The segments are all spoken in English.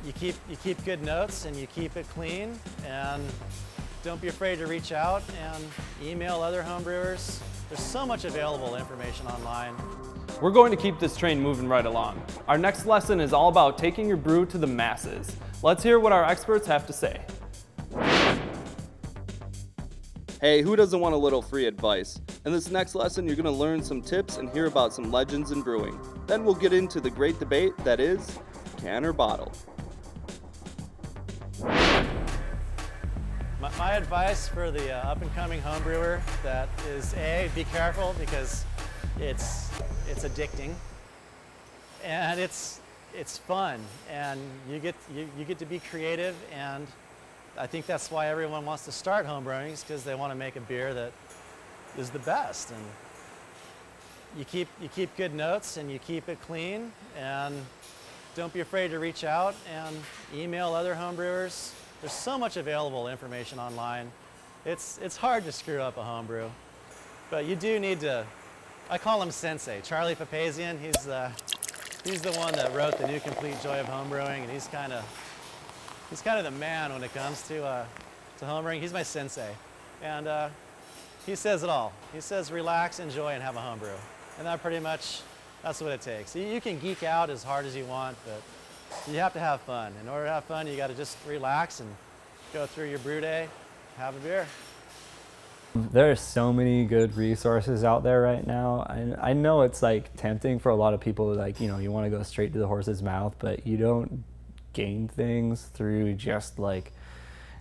you keep good notes and you keep it clean, and don't be afraid to reach out and email other homebrewers. There's so much available information online. We're going to keep this train moving right along. Our next lesson is all about taking your brew to the masses. Let's hear what our experts have to say. Hey, who doesn't want a little free advice? In this next lesson, you're going to learn some tips and hear about some legends in brewing. Then we'll get into the great debate that is, can or bottle? My advice for the up-and-coming homebrewer that is A, be careful because it's addicting, and it's fun, and you get to be creative, and I think that's why everyone wants to start homebrewing, is because they want to make a beer that is the best. And you keep good notes and you keep it clean, and don't be afraid to reach out and email other homebrewers. There's so much available information online. It's hard to screw up a homebrew, but you do need to. I call him Sensei, Charlie Papazian. He's the one that wrote The New Complete Joy of Homebrewing, and he's kind of the man when it comes to homebrewing. He's my sensei, and he says it all. He says relax, enjoy, and have a homebrew, and that's what it takes. You can geek out as hard as you want, but you have to have fun. In order to have fun, you got to just relax and go through your brew day, have a beer. There are so many good resources out there right now. I know it's like tempting for a lot of people, like, you know, you want to go straight to the horse's mouth, but you don't gain things through just like,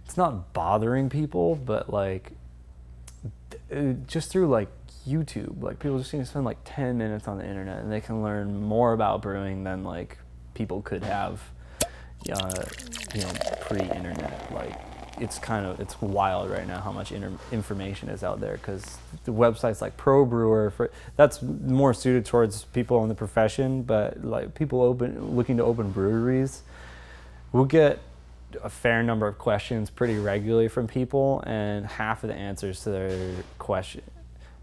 it's not bothering people, but like just through like YouTube. Like people just need to spend like 10 minutes on the internet and they can learn more about brewing than like people could have, you know, pre-internet. Like it's wild right now how much information is out there, because the websites like Pro Brewer, that's more suited towards people in the profession, but like people looking to open breweries, we'll get a fair number of questions pretty regularly from people, and half of the answers to their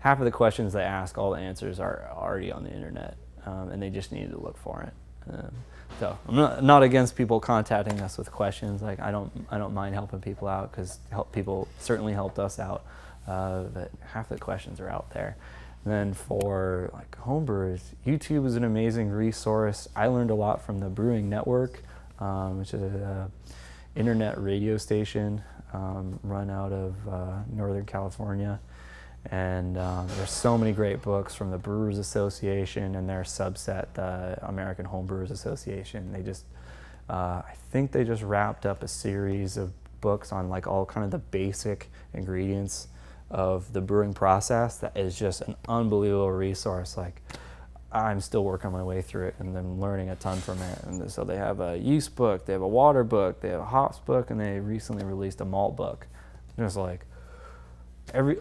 half of the questions they ask, all the answers are already on the internet, and they just need to look for it. So I'm not against people contacting us with questions. Like I don't mind helping people out, because people certainly helped us out. But half the questions are out there. And then for like homebrewers, YouTube is an amazing resource. I learned a lot from the Brewing Network, which is an internet radio station run out of Northern California. And there's so many great books from the Brewers Association and their subset, the American Homebrewers Association. They just, I think they just wrapped up a series of books on like all kind of the basic ingredients of the brewing process. That is just an unbelievable resource. Like I'm still working my way through it and then learning a ton from it. And so they have a yeast book, they have a water book, they have a hops book, and they recently released a malt book. Just like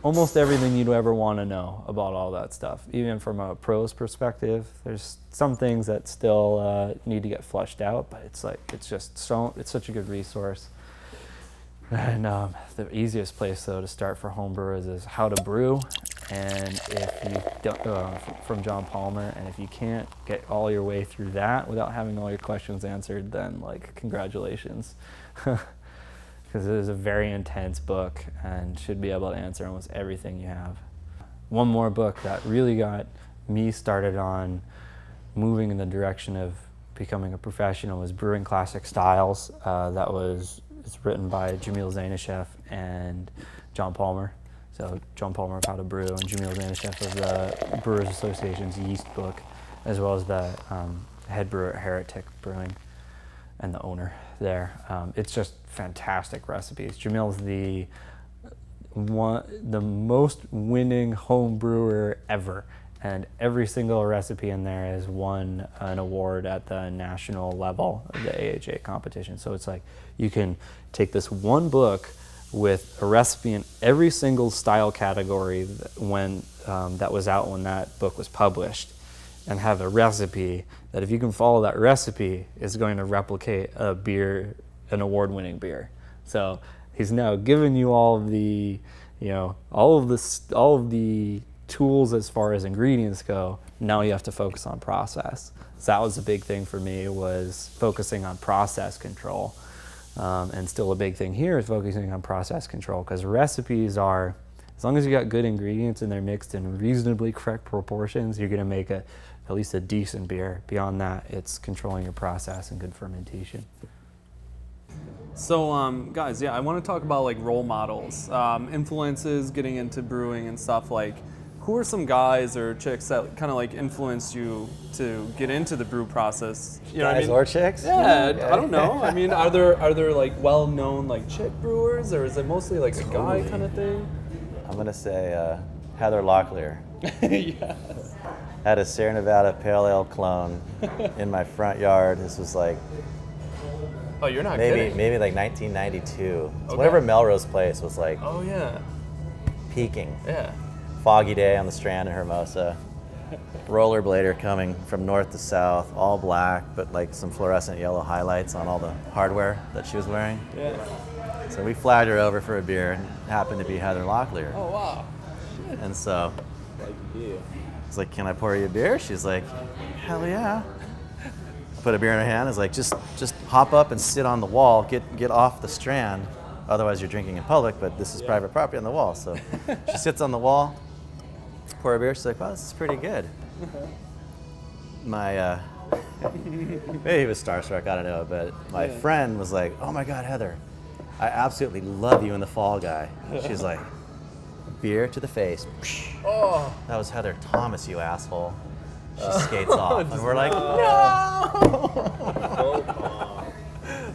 almost everything you'd ever want to know about all that stuff. Even from a pro's perspective, there's some things that still need to get flushed out, but it's such a good resource. And the easiest place though to start for homebrewers is How to Brew, and if you don't, from John Palmer. And if you can't get all your way through that without having all your questions answered, then like congratulations. Because it is a very intense book and should be able to answer almost everything you have. One more book that really got me started on moving in the direction of becoming a professional was Brewing Classic Styles. It's written by Jamil Zainasheff and John Palmer. So John Palmer of How to Brew and Jamil Zainasheff of the Brewers Association's yeast book, as well as the head brewer at Heretic Brewing and the owner there. It's just fantastic recipes. Jamil's the most winning home brewer ever, and every single recipe in there has won an award at the national level of the AHA competition. So it's like you can take this one book with a recipe in every single style category that was out when that book was published, and have a recipe that, if you can follow that recipe, is going to replicate a beer, an award-winning beer. So he's now given you all of the, all of the tools as far as ingredients go, Now you have to focus on process. So that was a big thing for me, was focusing on process control. And still a big thing here is focusing on process control, because recipes are, as long as you got good ingredients and they're mixed in reasonably correct proportions, you're gonna make at least a decent beer. Beyond that, it's controlling your process and good fermentation. So guys, yeah, I want to talk about like role models, influences, getting into brewing and stuff. Like, who are some guys or chicks that kind of like influenced you to get into the brew process? You know what I Guys mean? or chicks? Yeah, I don't know. I mean, are there like well-known like chick brewers, or is it mostly like a guy kind of thing? I'm gonna say Heather Locklear. Yes. Had a Sierra Nevada Pale Ale clone in my front yard. This was like Oh, you're not maybe kidding. like 1992. It's Okay. whenever Melrose Place was like Oh yeah. peaking. Yeah. Foggy day on the Strand in Hermosa. Rollerblader coming from north to south, all black, but like some fluorescent yellow highlights on all the hardware that she was wearing. Yeah. So we flagged her over for a beer, and it happened to be Heather Locklear. Oh wow. And so I was like, can I pour you a beer? She's like, hell yeah. I put a beer in her hand. I was like, just hop up and sit on the wall, get off the Strand. Otherwise you're drinking in public, but this is private property on the wall. So she sits on the wall, pour a beer. She's like, wow, this is pretty good. My, maybe he was starstruck, I don't know, but my friend was like, oh my God, Heather, I absolutely love you in the Fall Guy. She's like, beer to the face. Oh. That was Heather Thomas, you asshole. She skates off, and we're like,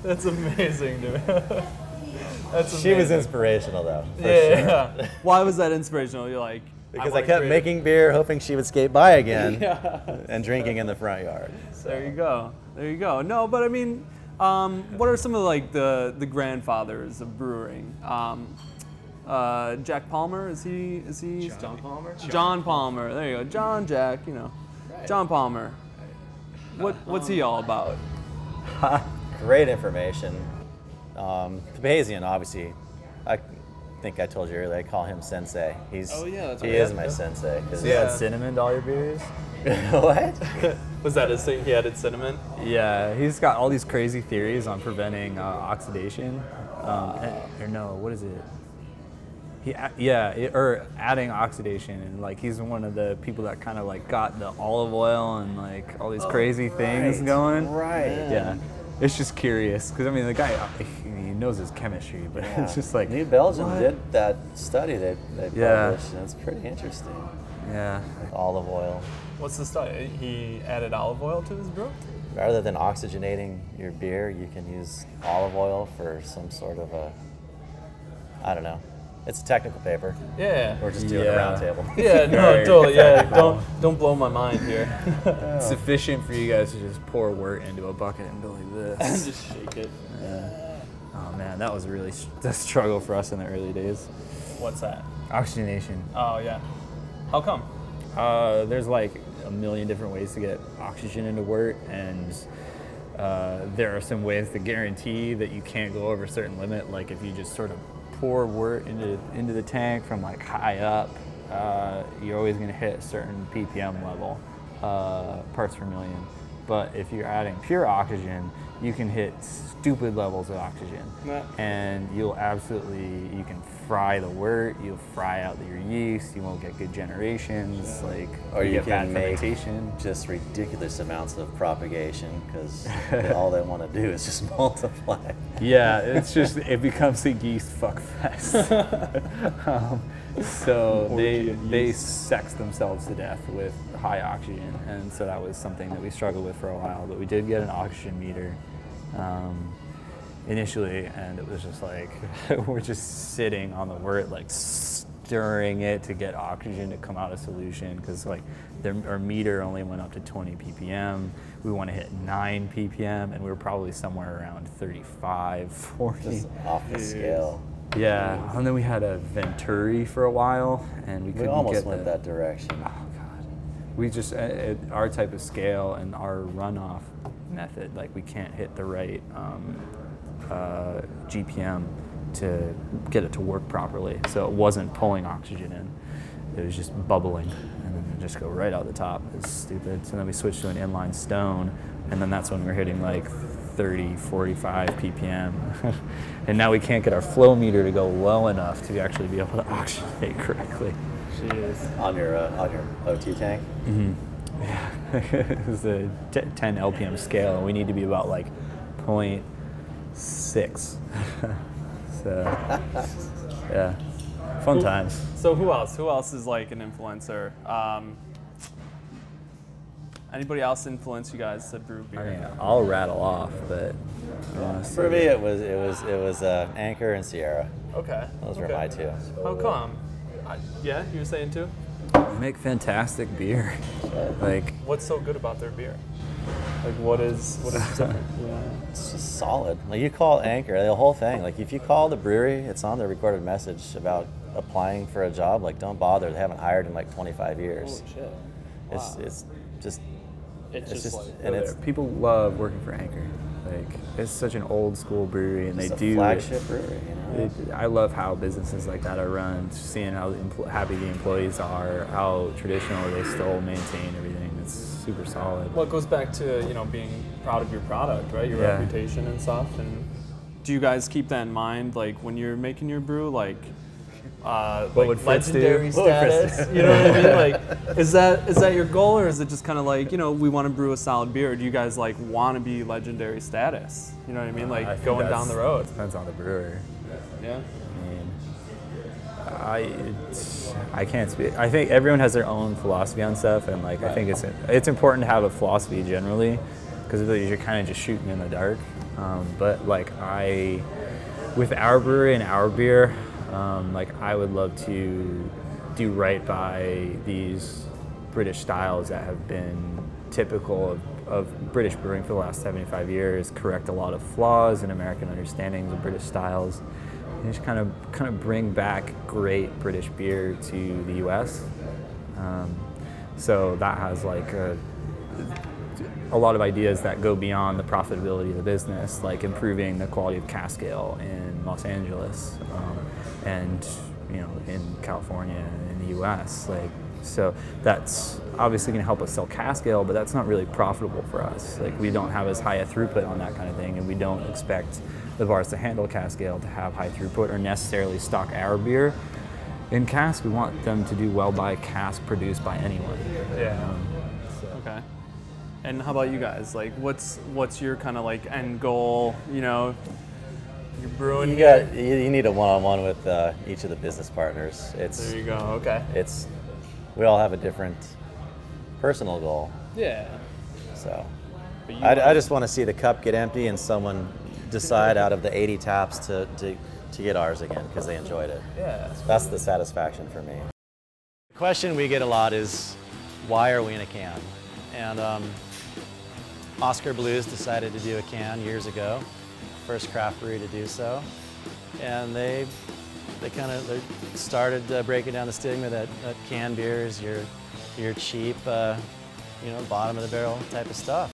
That's amazing, dude. That's amazing. She was inspirational, though. For Yeah. sure. Why was that inspirational? You're like, Because I wanna kept create- making beer, hoping she would skate by again, and drinking in the front yard. So. There you go. There you go. No, but I mean, what are some of like the grandfathers of brewing? Jack Palmer, is he? John Palmer? John Palmer. There you go. John Jack. You know, John Palmer. What's he all about? Great information. Papazian, obviously, I think I told you earlier, I call him sensei. He's, Oh, yeah, that's he right. is my sensei. 'Cause You add cinnamon to all your beers? What? Was that his thing? He added cinnamon. Yeah, he's got all these crazy theories on preventing oxidation. Or no, what is it? Or adding oxidation, and like he's one of the people that kind of like got the olive oil and like all these crazy things going. Right. Yeah, it's just curious because I mean the guy, he knows his chemistry, but it's just like New Belgium did that study they Yeah. published, and it's pretty interesting. yeah. Olive oil. What's the study? He added olive oil to his brew. Rather than oxygenating your beer, you can use olive oil for some sort of a, I don't know. It's a technical paper. Yeah. We're just doing a round table. Yeah. No. Very Totally. Yeah. technical. Don't blow my mind here. It's sufficient for you guys to just pour wort into a bucket and go like this. Just shake it. Oh man, that was really a struggle for us in the early days. What's that? Oxygenation. Oh yeah. How come? There's like a million different ways to get oxygen into wort, and there are some ways to guarantee that you can't go over a certain limit. Like if you just sort of pour wort into the tank from like high up, you're always going to hit a certain ppm level, parts per million. But if you're adding pure oxygen, you can hit stupid levels of oxygen, and you can fry the wort, you'll fry out your yeast, you won't get good generations, like Or you get can bad make fermentation. just ridiculous amounts of propagation because all they want to do is just multiply. Yeah, it's just, it becomes a yeast fuck fest. So they sex themselves to death with high oxygen, and so that was something that we struggled with for a while, but we did get an oxygen meter initially, and it was just like, we're just sitting on the wort, like stirring it to get oxygen to come out of solution, because like our meter only went up to 20 ppm. We want to hit 9 ppm, and we were probably somewhere around 35, 40. Just off the scale. Yeah, and then we had a Venturi for a while, and we couldn't almost get went that direction. Oh god, we just our type of scale and our runoff method, like we can't hit the right GPM to get it to work properly. So it wasn't pulling oxygen in; it was just bubbling, and then and just go right out the top. It's stupid. So then we switched to an inline stone, and then that's when we're hitting like 30, 45 ppm. And now we can't get our flow meter to go low enough to actually be able to oxygenate correctly. Jeez. On your OT tank? Mm-hmm. Yeah. It's a 10 LPM scale, and we need to be about like 0.6. So, yeah, fun times. So who else? Who else is like an influencer? Anybody else influence you guys to brew beer? I mean, I'll rattle off, but For me, it was Anchor and Sierra. Okay. Those were my two. How come? Yeah, you were saying too? they make fantastic beer. Like, What's so good about their beer? Like, what is different? It's just solid. Like you call Anchor, the whole thing. Like if you call the brewery, it's on the recorded message about applying for a job. Like don't bother. They haven't hired in like 25 years. Holy shit. Wow. It's just like, and it's people love working for Anchor. Like, it's such an old school brewery, and it's they a do flagship brewery. You know? I love how businesses like that are run, seeing how happy the employees are, how traditional they still maintain everything. It's super solid. Well, it goes back to, being proud of your product, right? Your Yeah. reputation and stuff. And do you guys keep that in mind, like when you're making your brew, like would Fritz do? legendary What would Fritz status? You know what I mean? Like, is that your goal, or is it just kind of like, we want to brew a solid beer? Or do you guys like want to be legendary status? You know what I mean? I Like think going down the road. Depends on the brewer. Yeah. I can't speak. I think everyone has their own philosophy on stuff, and like I think it's important to have a philosophy generally, because you're kind of just shooting in the dark. But like with our brewery and our beer, like I would love to do right by these British styles that have been typical of British brewing for the last 75 years, correct a lot of flaws in American understandings of British styles, and just kind of bring back great British beer to the U.S. So that has like a lot of ideas that go beyond the profitability of the business, like improving the quality of cask ale in Los Angeles, and in California and in the U.S. Like, so that's obviously going to help us sell cask ale, but that's not really profitable for us. Like, we don't have as high a throughput on that kind of thing, and we don't expect the bars to handle cask ale to have high throughput or necessarily stock our beer in cask. We want them to do well by cask produced by anyone. Yeah. Okay. And how about you guys? Like, what's your kind of like end goal? You're brewing. You need a one-on-one with each of the business partners. There you go. Okay. We all have a different personal goal. Yeah. So I just want to see the cup get empty and someone decide out of the 80 taps to get ours again because they enjoyed it. Yeah. That's the satisfaction for me. The question we get a lot is, why are we in a can? And Oscar Blues decided to do a can years ago, first craft brewery to do so, and they started breaking down the stigma that canned beer is your cheap, bottom of the barrel type of stuff.